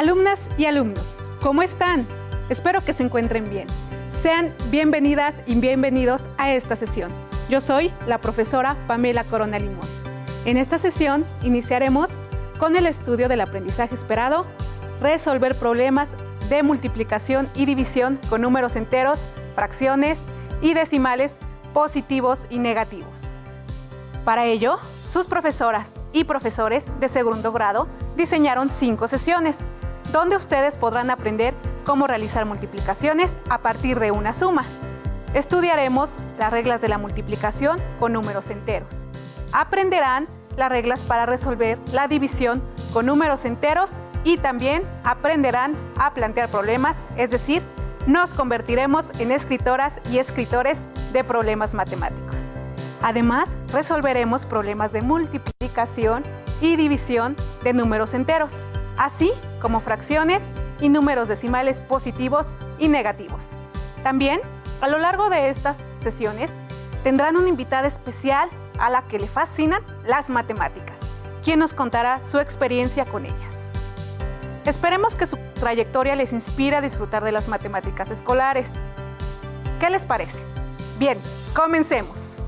Alumnas y alumnos, ¿cómo están? Espero que se encuentren bien. Sean bienvenidas y bienvenidos a esta sesión. Yo soy la profesora Pamela Corona Limón. En esta sesión iniciaremos con el estudio del aprendizaje esperado, resolver problemas de multiplicación y división con números enteros, fracciones y decimales positivos y negativos. Para ello, sus profesoras y profesores de segundo grado diseñaron 5 sesiones, donde ustedes podrán aprender cómo realizar multiplicaciones a partir de una suma. Estudiaremos las reglas de la multiplicación con números enteros. Aprenderán las reglas para resolver la división con números enteros y también aprenderán a plantear problemas, es decir, nos convertiremos en escritoras y escritores de problemas matemáticos. Además, resolveremos problemas de multiplicación y división de números enteros, así como fracciones y números decimales positivos y negativos. También, a lo largo de estas sesiones, tendrán una invitada especial a la que le fascinan las matemáticas, quien nos contará su experiencia con ellas. Esperemos que su trayectoria les inspire a disfrutar de las matemáticas escolares. ¿Qué les parece? Bien, comencemos.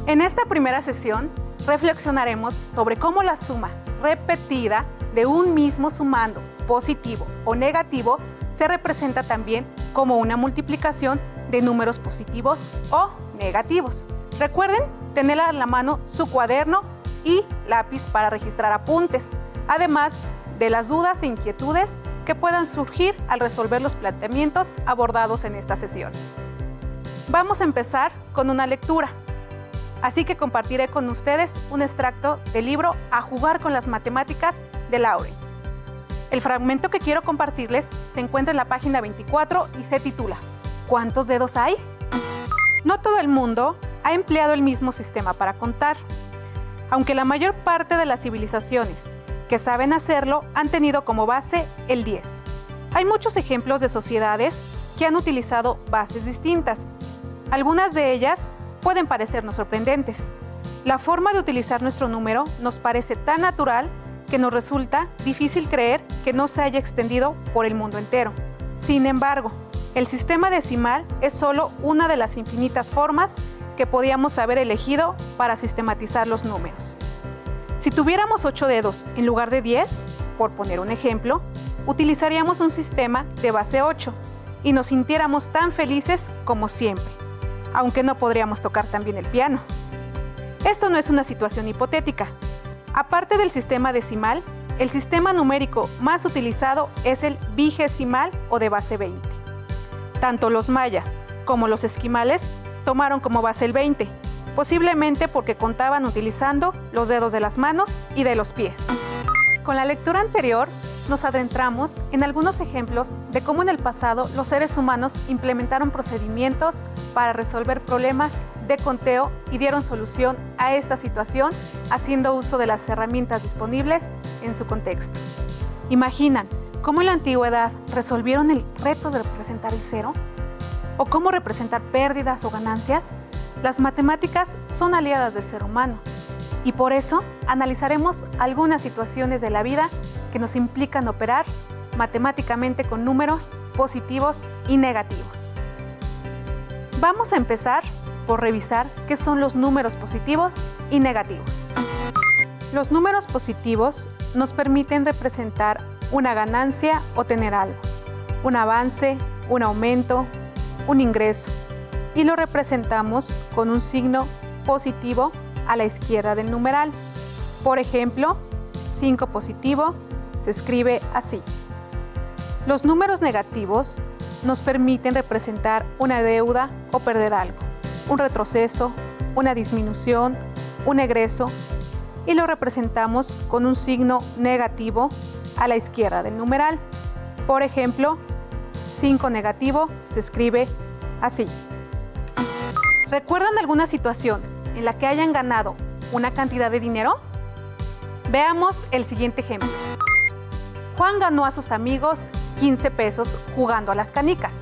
En esta primera sesión, reflexionaremos sobre cómo la suma repetida de un mismo sumando positivo o negativo se representa también como una multiplicación de números positivos o negativos. Recuerden tener a la mano su cuaderno y lápiz para registrar apuntes, además de las dudas e inquietudes que puedan surgir al resolver los planteamientos abordados en esta sesión. Vamos a empezar con una lectura. Así que compartiré con ustedes un extracto del libro A jugar con las matemáticas de Lawrence. El fragmento que quiero compartirles se encuentra en la página 24 y se titula ¿Cuántos dedos hay? No todo el mundo ha empleado el mismo sistema para contar, aunque la mayor parte de las civilizaciones que saben hacerlo han tenido como base el 10. Hay muchos ejemplos de sociedades que han utilizado bases distintas. Algunas de ellas pueden parecernos sorprendentes. La forma de utilizar nuestro número nos parece tan natural que nos resulta difícil creer que no se haya extendido por el mundo entero. Sin embargo, el sistema decimal es solo una de las infinitas formas que podíamos haber elegido para sistematizar los números. Si tuviéramos 8 dedos en lugar de 10, por poner un ejemplo, utilizaríamos un sistema de base 8 y nos sintiéramos tan felices como siempre, aunque no podríamos tocar tan bien el piano. Esto no es una situación hipotética. Aparte del sistema decimal, el sistema numérico más utilizado es el vigesimal o de base 20. Tanto los mayas como los esquimales tomaron como base el 20, posiblemente porque contaban utilizando los dedos de las manos y de los pies. Con la lectura anterior, nos adentramos en algunos ejemplos de cómo en el pasado los seres humanos implementaron procedimientos para resolver problemas de conteo y dieron solución a esta situación haciendo uso de las herramientas disponibles en su contexto. ¿Imaginan cómo en la antigüedad resolvieron el reto de representar el cero? ¿O cómo representar pérdidas o ganancias? Las matemáticas son aliadas del ser humano y por eso analizaremos algunas situaciones de la vida que nos implican operar matemáticamente con números positivos y negativos. Vamos a empezar por revisar qué son los números positivos y negativos. Los números positivos nos permiten representar una ganancia o tener algo, un avance, un aumento, un ingreso, y lo representamos con un signo positivo a la izquierda del numeral. Por ejemplo, 5 positivo se escribe así. Los números negativos nos permiten representar una deuda o perder algo, un retroceso, una disminución, un egreso, y lo representamos con un signo negativo a la izquierda del numeral. Por ejemplo, 5 negativo se escribe así. ¿Recuerdan alguna situación en la que hayan ganado una cantidad de dinero? Veamos el siguiente ejemplo. Juan ganó a sus amigos 15 pesos jugando a las canicas.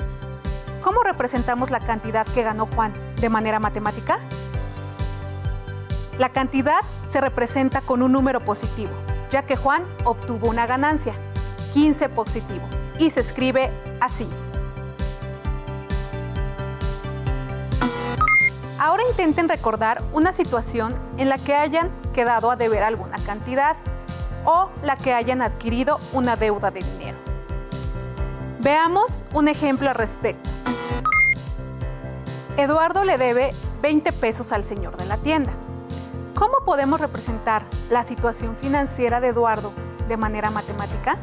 ¿Cómo representamos la cantidad que ganó Juan de manera matemática? La cantidad se representa con un número positivo, ya que Juan obtuvo una ganancia. 15 positivo y se escribe así. Ahora intenten recordar una situación en la que hayan quedado a deber alguna cantidad o la que hayan adquirido una deuda de dinero. Veamos un ejemplo al respecto. Eduardo le debe 20 pesos al señor de la tienda. ¿Cómo podemos representar la situación financiera de Eduardo de manera matemática?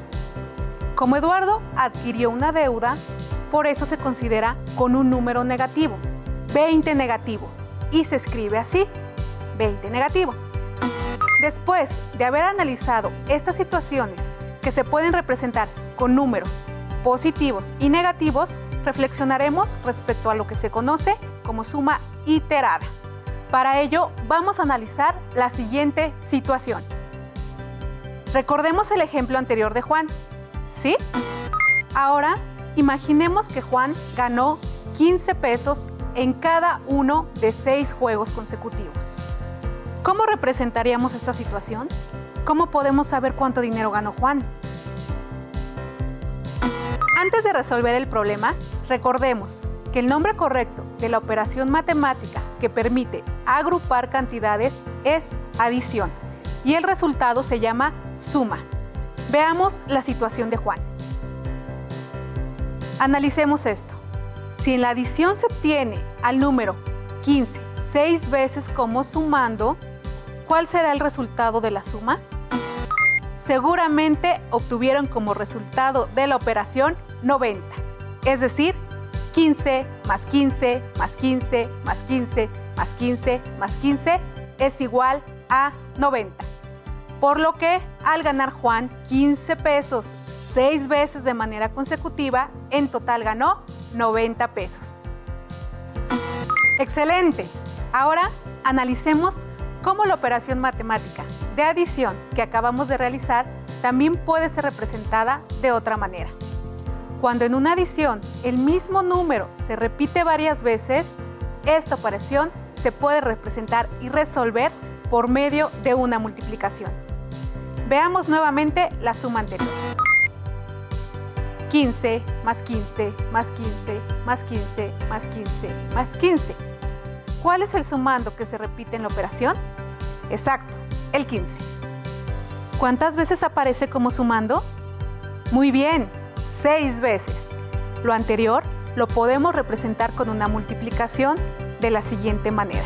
Como Eduardo adquirió una deuda, por eso se considera con un número negativo, 20 negativo, y se escribe así, 20 negativo. Después de haber analizado estas situaciones que se pueden representar con números positivos y negativos, reflexionaremos respecto a lo que se conoce como suma iterada. Para ello, vamos a analizar la siguiente situación. Recordemos el ejemplo anterior de Juan, ¿sí? Ahora, imaginemos que Juan ganó 15 pesos en cada uno de 6 juegos consecutivos. ¿Cómo representaríamos esta situación? ¿Cómo podemos saber cuánto dinero ganó Juan? Antes de resolver el problema, recordemos que el nombre correcto de la operación matemática que permite agrupar cantidades es adición y el resultado se llama suma. Veamos la situación de Juan. Analicemos esto. Si en la adición se tiene al número 15 6 veces como sumando, ¿cuál será el resultado de la suma? Seguramente obtuvieron como resultado de la operación 90, es decir, 15 más 15 más 15 más 15 más 15 más 15 es igual a 90. Por lo que al ganar Juan 15 pesos 6 veces de manera consecutiva, en total ganó 90 pesos. ¡Excelente! Ahora analicemos cómo la operación matemática de adición que acabamos de realizar también puede ser representada de otra manera. Cuando en una adición el mismo número se repite varias veces, esta operación se puede representar y resolver por medio de una multiplicación. Veamos nuevamente la suma anterior. 15 más 15 más 15 más 15 más 15 más 15. ¿Cuál es el sumando que se repite en la operación? Exacto, el 15. ¿Cuántas veces aparece como sumando? Muy bien, 6 veces. Lo anterior lo podemos representar con una multiplicación de la siguiente manera.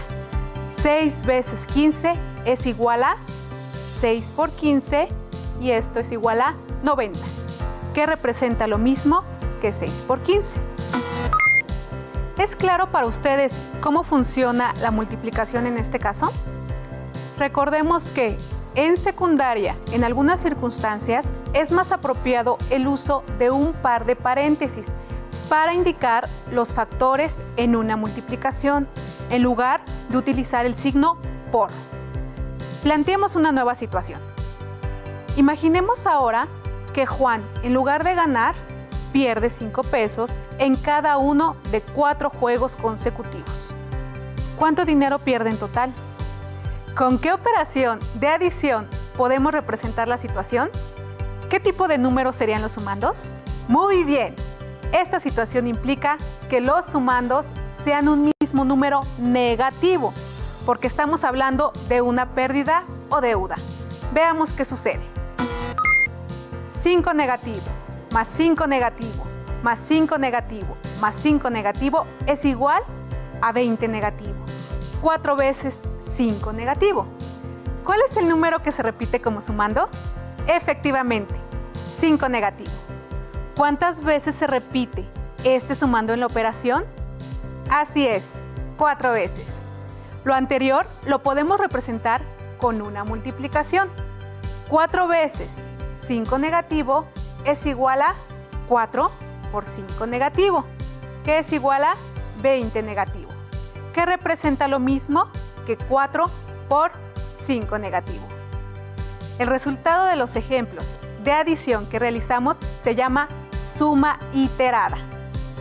6 veces 15 es igual a 6 por 15 y esto es igual a 90, que representa lo mismo que 6 por 15. ¿Es claro para ustedes cómo funciona la multiplicación en este caso? Recordemos que en secundaria, en algunas circunstancias, es más apropiado el uso de un par de paréntesis para indicar los factores en una multiplicación, en lugar de utilizar el signo por. Planteemos una nueva situación. Imaginemos ahora que Juan, en lugar de ganar, pierde 5 pesos en cada uno de 4 juegos consecutivos. ¿Cuánto dinero pierde en total? ¿Con qué operación de adición podemos representar la situación? ¿Qué tipo de números serían los sumandos? Muy bien, esta situación implica que los sumandos sean un mismo número negativo, porque estamos hablando de una pérdida o deuda. Veamos qué sucede. 5 negativo, más 5 negativo, más 5 negativo, más 5 negativo es igual a 20 negativo. 4 veces 5 negativo. ¿Cuál es el número que se repite como sumando? Efectivamente, 5 negativo. ¿Cuántas veces se repite este sumando en la operación? Así es, 4 veces. Lo anterior lo podemos representar con una multiplicación. 4 veces 5 negativo es igual a 4 por 5 negativo, que es igual a 20 negativo, que representa lo mismo que 4 por 5 negativo. El resultado de los ejemplos de adición que realizamos se llama suma iterada.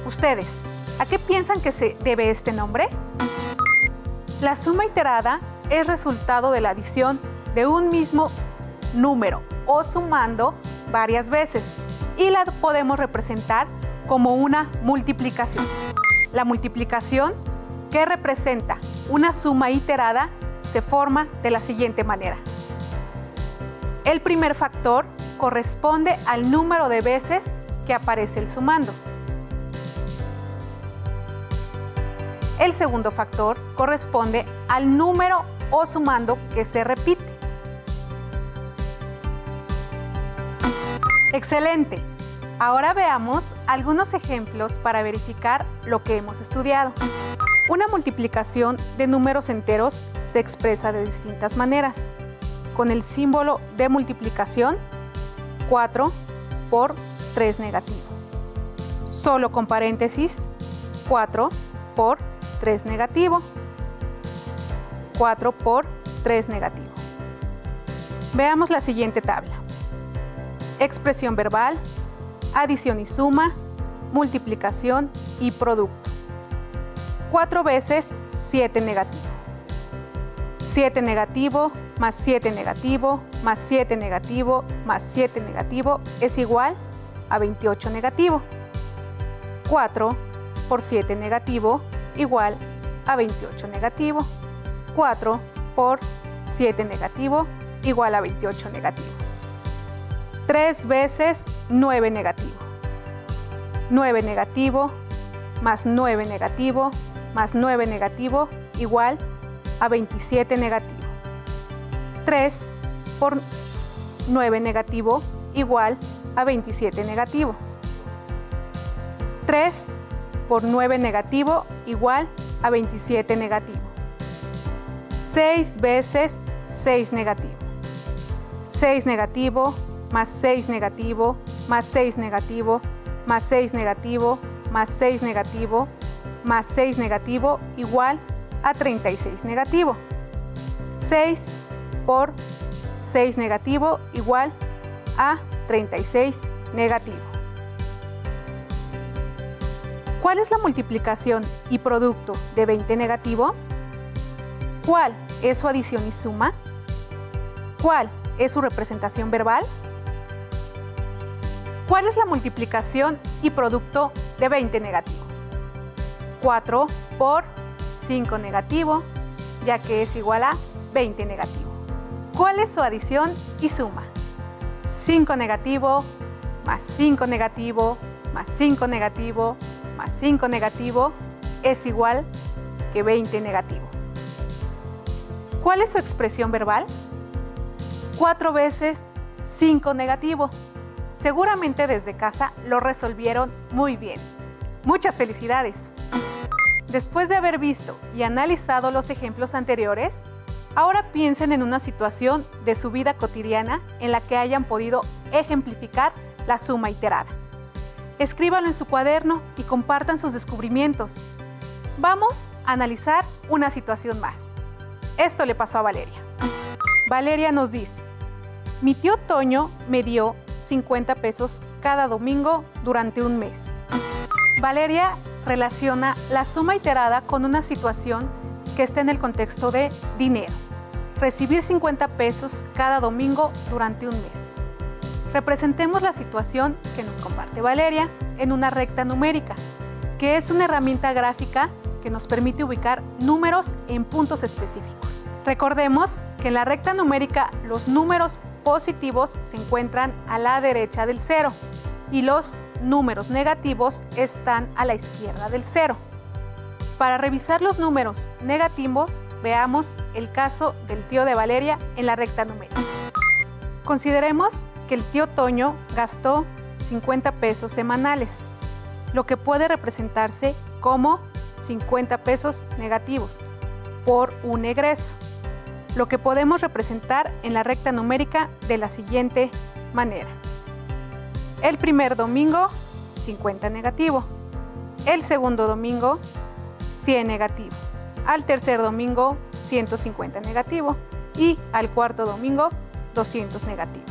¿Ustedes a qué piensan que se debe este nombre? La suma iterada es resultado de la adición de un mismo número o sumando varias veces. y la podemos representar como una multiplicación. La multiplicación, que representa una suma iterada, se forma de la siguiente manera. El primer factor corresponde al número de veces que aparece el sumando. El segundo factor corresponde al número o sumando que se repite. ¡Excelente! Ahora veamos algunos ejemplos para verificar lo que hemos estudiado. Una multiplicación de números enteros se expresa de distintas maneras. Con el símbolo de multiplicación, 4 por 3 negativo. Solo con paréntesis, 4 por 3 negativo. 4 por 3 negativo. Veamos la siguiente tabla. Expresión verbal, adición y suma, multiplicación y producto. 4 veces 7 negativo. 7 negativo más 7 negativo más 7 negativo más 7 negativo es igual a 28 negativo. 4 por 7 negativo igual a 28 negativo. 4 por 7 negativo igual a 28 negativo. 3 veces 9 negativo. 9 negativo más 9 negativo más 9 negativo igual a 27 negativo. 3 por 9 negativo igual a 27 negativo. 3 por 9 negativo igual a 27 negativo. 6 veces 6 negativo. 6 negativo más 6 negativo más 6 negativo más 6 negativo más 6 negativo más 6 negativo igual a 36 negativo. 6 por 6 negativo igual a 36 negativo. ¿Cuál es la multiplicación y producto de 20 negativo? ¿Cuál es su adición y suma? ¿Cuál es su representación verbal? ¿Cuál es la multiplicación y producto de 20 negativo? 4 por 5 negativo, ya que es igual a 20 negativo. ¿Cuál es su adición y suma? 5 negativo más 5 negativo más 5 negativo más 5 negativo es igual que 20 negativo. ¿Cuál es su expresión verbal? 4 veces 5 negativo. Seguramente desde casa lo resolvieron muy bien. ¡Muchas felicidades! Después de haber visto y analizado los ejemplos anteriores, ahora piensen en una situación de su vida cotidiana en la que hayan podido ejemplificar la suma iterada. Escríbanlo en su cuaderno y compartan sus descubrimientos. Vamos a analizar una situación más. Esto le pasó a Valeria. Valeria nos dice: mi tío Toño me dio 50 pesos cada domingo durante un mes. Valeria relaciona la suma iterada con una situación que está en el contexto de dinero. Recibir 50 pesos cada domingo durante un mes. Representemos la situación que nos comparte Valeria en una recta numérica, que es una herramienta gráfica que nos permite ubicar números en puntos específicos. Recordemos que en la recta numérica los números positivos se encuentran a la derecha del cero y los números negativos están a la izquierda del cero. Para revisar los números negativos, veamos el caso del tío de Valeria en la recta numérica. Consideremos que el tío Toño gastó 50 pesos semanales, lo que puede representarse como 50 pesos negativos por un egreso, lo que podemos representar en la recta numérica de la siguiente manera. El primer domingo, 50 negativo. El segundo domingo, 100 negativo. Al tercer domingo, 150 negativo. Y al cuarto domingo, 200 negativos.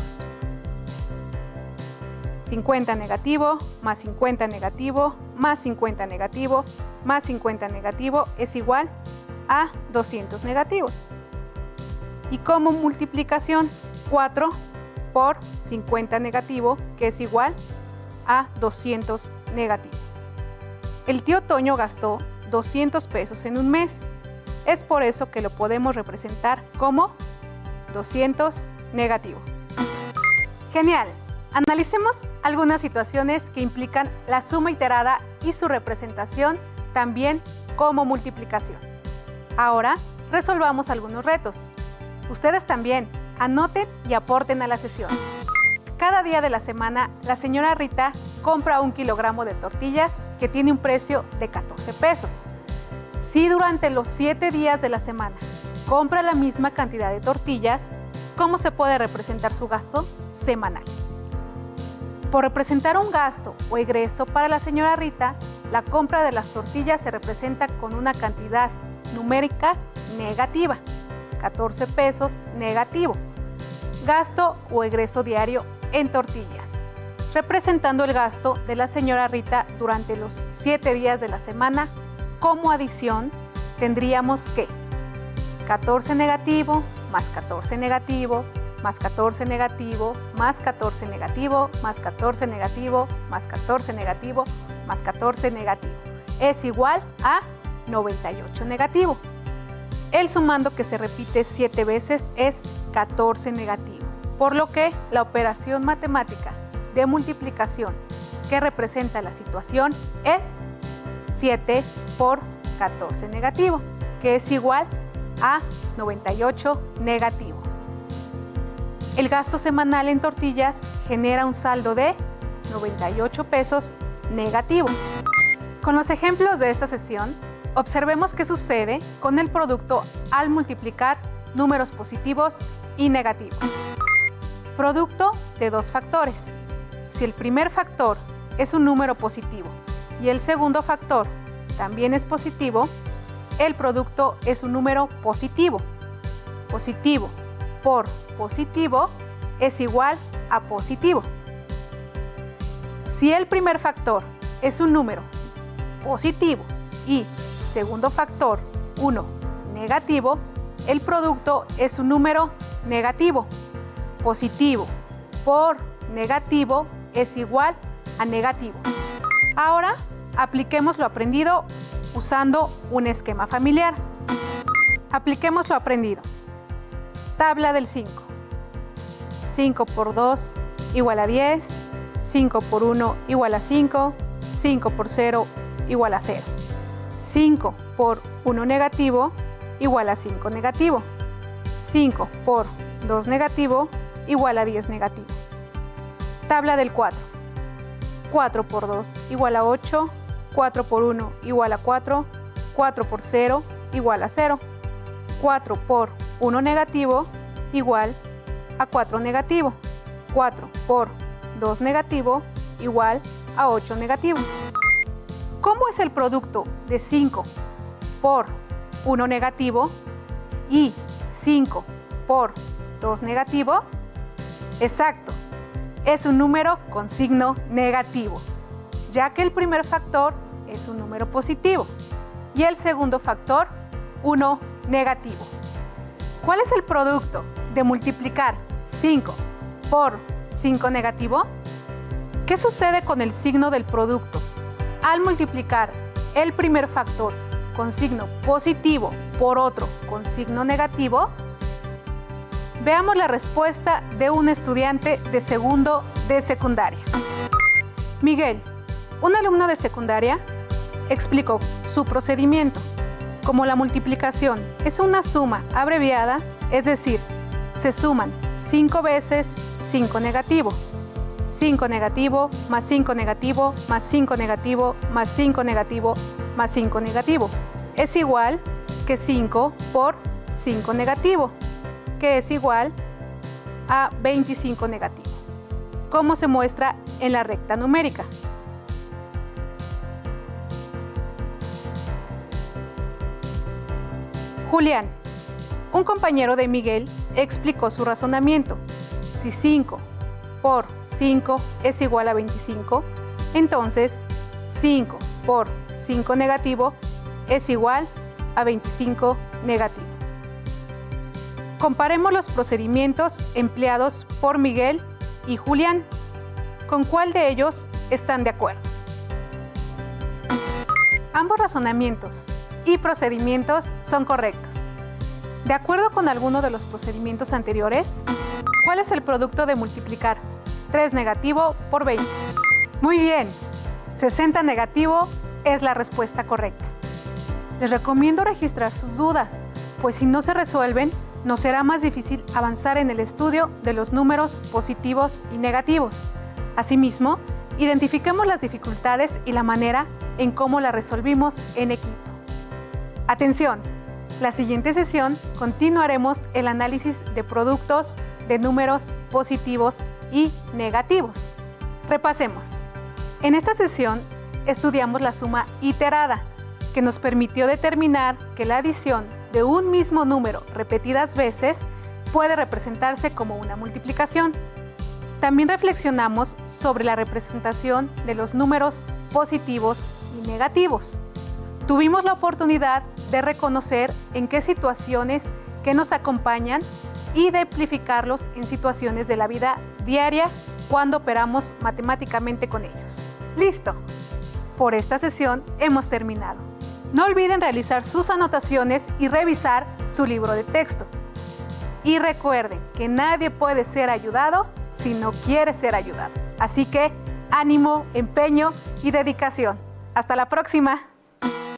50 negativo, más 50 negativo, más 50 negativo, más 50 negativo es igual a 200 negativos. Y como multiplicación, 4 por 50 negativo, que es igual a 200 negativo. El tío Toño gastó 200 pesos en un mes. Es por eso que lo podemos representar como 200 negativo. Genial. Analicemos algunas situaciones que implican la suma iterada y su representación también como multiplicación. Ahora resolvamos algunos retos. Ustedes también anoten y aporten a la sesión. Cada día de la semana, la señora Rita compra 1 kilogramo de tortillas que tiene un precio de 14 pesos. Si durante los 7 días de la semana compra la misma cantidad de tortillas, ¿cómo se puede representar su gasto semanal? Por representar un gasto o egreso para la señora Rita, la compra de las tortillas se representa con una cantidad numérica negativa, 14 pesos negativo. Gasto o egreso diario en tortillas. Representando el gasto de la señora Rita durante los 7 días de la semana, como adición tendríamos que 14 negativo, más 14 negativo, más 14 negativo, más 14 negativo, más 14 negativo, más 14 negativo, más 14 negativo. Es igual a 98 negativo. El sumando que se repite 7 veces es 14 negativo, por lo que la operación matemática de multiplicación que representa la situación es 7 por 14 negativo, que es igual a 98 negativo. El gasto semanal en tortillas genera un saldo de 98 pesos negativo. Con los ejemplos de esta sesión, observemos qué sucede con el producto al multiplicar números positivos y negativos. Producto de dos factores. Si el primer factor es un número positivo y el segundo factor también es positivo, el producto es un número positivo. Positivo por positivo es igual a positivo. Si el primer factor es un número positivo y segundo factor 1 negativo, el producto es un número negativo. Positivo por negativo es igual a negativo. Ahora apliquemos lo aprendido usando un esquema familiar. Apliquemos lo aprendido. Tabla del 5. 5 por 2 igual a 10, 5 por 1 igual a 5, 5 por 0 igual a 0. 5 por 1 negativo igual a 5 negativo. 5 por 2 negativo igual a 10 negativo. Tabla del 4. 4 por 2 igual a 8, 4 por 1 igual a 4, 4 por 0 igual a 0. 4 por 1 negativo igual a 4 negativo. 4 por 2 negativo igual a 8 negativo. ¿Cómo es el producto de 5 por 1 negativo y 5 por 2 negativo? Exacto, es un número con signo negativo, ya que el primer factor es un número positivo y el segundo factor 1 negativo. ¿Cuál es el producto de multiplicar 5 por 5 negativo? ¿Qué sucede con el signo del producto al multiplicar el primer factor con signo positivo por otro con signo negativo? Veamos la respuesta de un estudiante de segundo de secundaria. Miguel, un alumno de secundaria, explicó su procedimiento. Como la multiplicación es una suma abreviada, es decir, se suman 5 veces 5 negativo. 5 negativo, más 5 negativo, más 5 negativo, más 5 negativo, más 5 negativo. Es igual que 5 por 5 negativo, que es igual a 25 negativo, como se muestra en la recta numérica. Julián, un compañero de Miguel, explicó su razonamiento. Si 5 por 5 es igual a 25, entonces 5 por 5 negativo es igual a 25 negativo. Comparemos los procedimientos empleados por Miguel y Julián. ¿Con cuál de ellos están de acuerdo. Ambos razonamientos y procedimientos son correctos. De acuerdo con alguno de los procedimientos anteriores, ¿cuál es el producto de multiplicar 3 negativo por 20? Muy bien, 60 negativo es la respuesta correcta. Les recomiendo registrar sus dudas, pues si no se resuelven, nos será más difícil avanzar en el estudio de los números positivos y negativos. Asimismo, identifiquemos las dificultades y la manera en cómo las resolvimos en equipo. Atención, la siguiente sesión continuaremos el análisis de productos de números positivos y negativos. Repasemos. En esta sesión estudiamos la suma iterada, que nos permitió determinar que la adición de un mismo número repetidas veces puede representarse como una multiplicación. También reflexionamos sobre la representación de los números positivos y negativos. Tuvimos la oportunidad de reconocer en qué situaciones que nos acompañan y de amplificarlos en situaciones de la vida diaria cuando operamos matemáticamente con ellos. ¡Listo! Por esta sesión hemos terminado. No olviden realizar sus anotaciones y revisar su libro de texto. Y recuerden que nadie puede ser ayudado si no quiere ser ayudado. Así que ánimo, empeño y dedicación. ¡Hasta la próxima!